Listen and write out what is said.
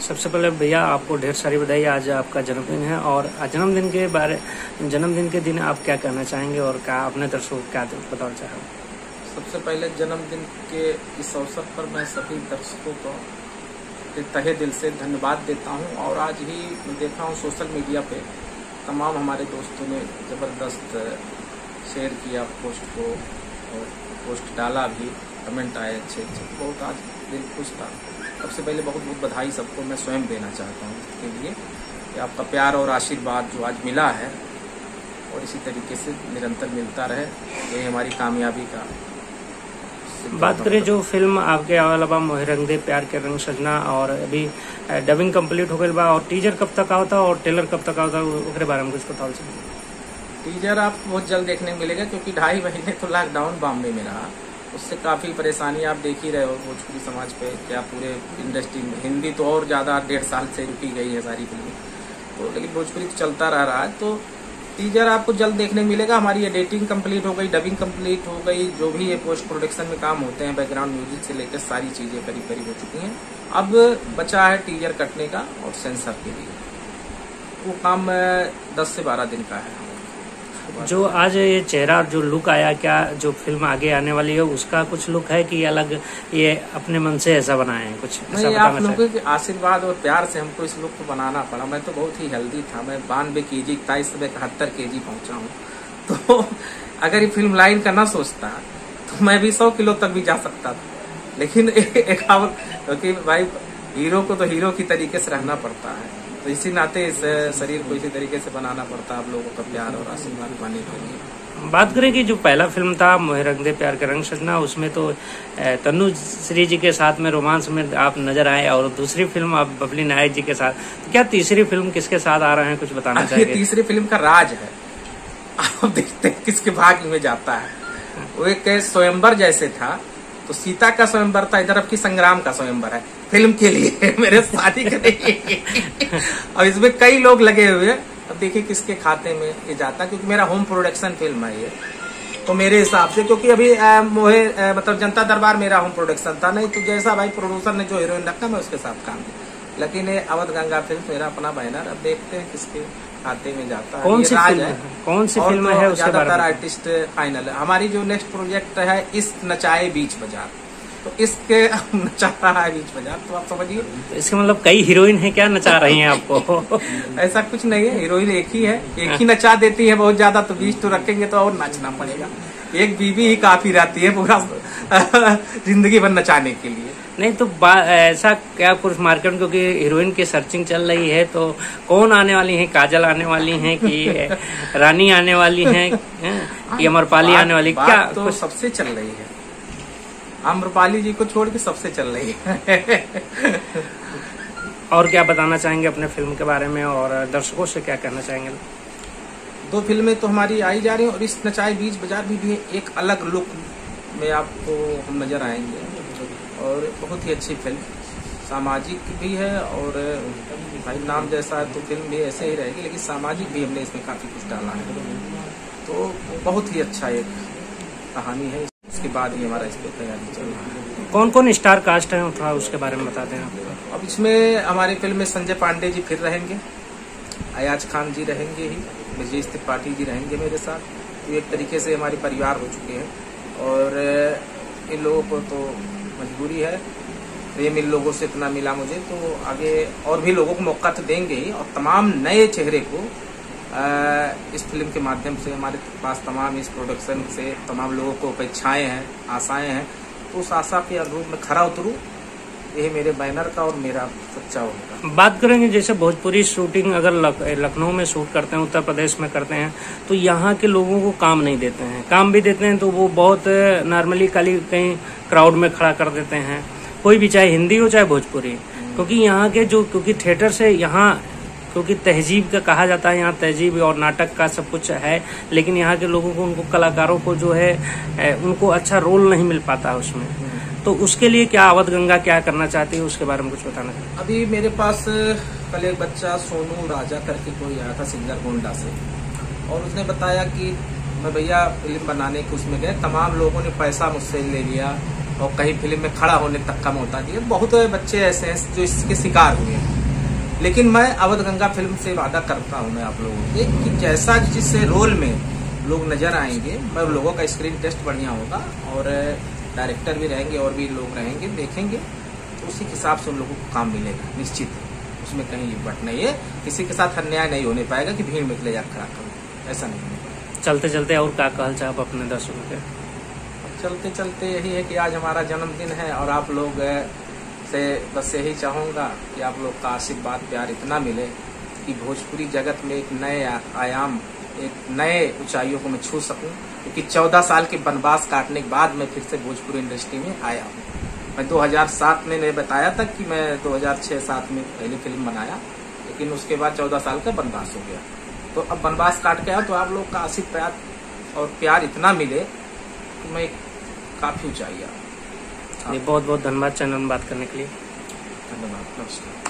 सबसे पहले भैया आपको ढेर सारी बधाई। आज आपका जन्मदिन है और जन्मदिन के दिन आप क्या कहना चाहेंगे और क्या अपने दर्शकों को क्या बताना चाहेंगे? सबसे पहले जन्मदिन के इस अवसर पर मैं सभी दर्शकों को तहे दिल से धन्यवाद देता हूं। और आज ही मैं देखा हूं सोशल मीडिया पे तमाम हमारे दोस्तों ने ज़बरदस्त शेयर किया पोस्ट को और पोस्ट डाला भी, कमेंट आए अच्छे अच्छे, बहुत आज दिल खुश था। सबसे पहले बहुत बहुत बधाई सबको मैं स्वयं देना चाहता हूँ इसके लिए कि आपका प्यार और आशीर्वाद जो आज मिला है और इसी तरीके से निरंतर मिलता रहे, यही हमारी कामयाबी का। बात करें जो फिल्म आपके अलावा मोहे रंग दे, प्यार के रंग सजना, और अभी डबिंग कंप्लीट हो गई बा, और टीजर कब तक आता और ट्रेलर कब तक आता उसके बारे में कुछ बताओ? टीजर आप बहुत जल्द देखने को मिलेगा क्योंकि 2.5 महीने तो लॉकडाउन बॉम्बे में रहा, उससे काफ़ी परेशानी आप देख ही रहे हो भोजपुरी समाज पे, क्या पूरे इंडस्ट्री में। हिंदी तो और ज़्यादा 1.5 साल से रुकी गई है सारी फिल्में, तो लेकिन भोजपुरी तो चलता रहा है। तो टीजर आपको जल्द देखने मिलेगा। हमारी एडिटिंग कंप्लीट हो गई, डबिंग कंप्लीट हो गई, जो भी ये पोस्ट प्रोडक्शन में काम होते हैं बैकग्राउंड म्यूजिक से लेकर सारी चीज़ें करीब करीब हो चुकी हैं। अब बचा है टीजर कटने का और सेंसर के लिए, वो काम 10 से 12 दिन का है। जो आज ये चेहरा जो लुक आया, क्या जो फिल्म आगे आने वाली है उसका कुछ लुक है कि अलग ये अपने मन से ऐसा बनाए हैं? कुछ ऐसा नहीं, आप लोगों के आशीर्वाद और प्यार से हमको इस लुक को बनाना पड़ा। मैं तो बहुत ही हेल्दी था, मैं 92 kg था, इस समय 71 kg पहुंचा हूँ। तो अगर ये फिल्म लाइन का ना सोचता तो मैं भी 100 किलो तक भी जा सकता था, लेकिन क्योंकि भाई हीरो को तो हीरो की तरीके से रहना पड़ता है, तो इसी नाते इस शरीर को इसी तरीके से बनाना पड़ता है आप लोगों का प्यार और आशीर्वाद पाने के लिए। बात करें कि जो पहला फिल्म था मोहे रंग दे, प्यार के रंग सजना, उसमें तो तन्नू श्री जी के साथ में रोमांस में आप नजर आए, और दूसरी फिल्म आप बबली नायक जी के साथ, तो क्या तीसरी फिल्म किसके साथ आ रहे हैं, कुछ बताना चाहिए? तीसरी फिल्म का राज है, आप देखते हैं किसके भाग्य में जाता है। वो एक स्वयंवर जैसे था, तो सीता का स्वयंवर था, इधर अब की संग्राम का स्वयंवर है फिल्म के लिए, मेरे शादी के लिए। और इसमें कई लोग लगे हुए, अब देखिए किसके खाते में ये जाता, क्योंकि मेरा होम प्रोडक्शन फिल्म है ये, तो मेरे हिसाब से, क्योंकि अभी मतलब जनता दरबार मेरा होम प्रोडक्शन था, नहीं तो जैसा भाई प्रोड्यूसर ने जो हीरोइन रखा मैं उसके साथ काम किया। लेकिन ये अवध गंगा फिल्म मेरा अपना बैनर, अब देखते हैं किसके खाते में जाता है। कौन सी फिल्म है? ज्यादातर आर्टिस्ट फाइनल है। हमारी जो नेक्स्ट प्रोजेक्ट है इश्क नचाए बीच बाजार, तो इसके नचा रहा है बीच बाजार, तो आप समझिए इसका मतलब कई हीरोइन है क्या नचा रही हैं आपको? ऐसा कुछ नहीं है, हीरोइन एक ही है, एक ही नचा देती है बहुत ज्यादा, तो 20 तो रखेंगे तो और नाचना पड़ेगा। एक बीवी ही काफी रहती है पूरा जिंदगी भर नचाने के लिए। नहीं तो ऐसा क्या कुछ मार्केट में, क्योंकि हीरोइन की सर्चिंग चल रही है, तो कौन आने वाली है? काजल आने वाली है कि रानी आने वाली है कि अमरपाली आने वाली? क्या तो सबसे चल रही है, अमरपाली जी को छोड़ के सबसे चल रही है। और क्या बताना चाहेंगे अपने फिल्म के बारे में और दर्शकों से क्या कहना चाहेंगे? 2 फिल्में तो हमारी आई जा रही है, और इस नचाए बीच बाजार भी एक अलग लुक में आपको हम नजर आएंगे, और बहुत ही अच्छी फिल्म, सामाजिक भी है, और भाई नाम जैसा है तो फिल्म भी ऐसे ही रहेगी, लेकिन सामाजिक भी हमने इसमें काफी कुछ डाला है, तो बहुत ही अच्छा एक कहानी है। इसके बाद ही हमारा इस पर तैयारी चल रहा है। कौन कौन स्टार कास्ट है, थोड़ा उसके बारे में बता दें आप। अब इसमें हमारी फिल्म में संजय पांडे जी फिर रहेंगे, अयाज खान जी रहेंगे ही, विजय त्रिपाठी जी रहेंगे मेरे साथ, तो एक तरीके से हमारे परिवार हो चुके हैं। और इन लोगों को तो मजबूरी है, प्रेम इन लोगों से इतना मिला मुझे, तो आगे और भी लोगों को मौका तो देंगे ही, और तमाम नए चेहरे को इस फिल्म के माध्यम से हमारे पास तमाम इस प्रोडक्शन से तमाम लोगों को अपेक्षाएं हैं, आशाएं हैं, तो उस आशा के अनुरूप में खरा उतरूं, यही मेरे बैनर का और मेरा सच्चा होगा। बात करेंगे जैसे भोजपुरी शूटिंग अगर लखनऊ में शूट करते हैं, उत्तर प्रदेश में करते हैं, तो यहाँ के लोगों को काम नहीं देते हैं, काम भी देते हैं तो वो बहुत नॉर्मली कहीं क्राउड में खड़ा कर देते हैं, कोई भी, चाहे हिंदी हो चाहे भोजपुरी, क्योंकि यहाँ के जो, क्योंकि थिएटर से यहाँ, क्योंकि तहजीब का कहा जाता है, यहाँ तहजीब और नाटक का सब कुछ है, लेकिन यहाँ के लोगों को, उनको कलाकारों को जो है उनको अच्छा रोल नहीं मिल पाता उसमें, तो उसके लिए क्या अवध गंगा क्या करना चाहती है, उसके बारे में कुछ बताना चाहिए? अभी मेरे पास कल एक बच्चा सोनू राजा करके कोई आया था सिंगर गोंडा से, और उसने बताया कि मैं भैया फिल्म बनाने के उसमें गए, तमाम लोगों ने पैसा मुझसे ले लिया, और कहीं फिल्म में खड़ा होने तक का मौका दिया। बहुत बच्चे ऐसे हैं जो इसके शिकार हुए हैं। लेकिन मैं अवध गंगा फिल्म से वादा करता हूं मैं आप लोगों से कि जैसा जिस रोल में लोग नजर आएंगे, मैं उन लोगों का स्क्रीन टेस्ट बढ़िया होगा और डायरेक्टर भी रहेंगे और भी लोग रहेंगे, देखेंगे तो उसी हिसाब से उन लोगों को काम मिलेगा निश्चित। उसमें कहीं बट नहीं है, किसी के साथ अन्याय नहीं होने पाएगा कि भीड़ में ले जा खड़ा करो, ऐसा नहीं होने पाएगा। चलते चलते और क्या कहल चाहब अपने दर्शकों के? चलते चलते यही है कि आज हमारा जन्मदिन है और आप लोग से बस यही चाहूँगा कि आप लोग का आशीर्वाद प्यार इतना मिले कि भोजपुरी जगत में एक नए आयाम, एक नए ऊंचाइयों को मैं छू सकूं। क्योंकि 14 साल के वनवास काटने के बाद मैं फिर से भोजपुरी इंडस्ट्री में आया हूँ। मैं 2007 में बताया था कि मैं 2006-07 में पहली फिल्म बनाया, लेकिन उसके बाद 14 साल का वनवास हो गया। तो अब वनवास काट के आया तो आप लोग का आशीर्वाद और प्यार इतना मिले कि मैं काफी ऊंचाई आया। बहुत बहुत धन्यवाद चैनल में बात करने के लिए। धन्यवाद, नमस्कार।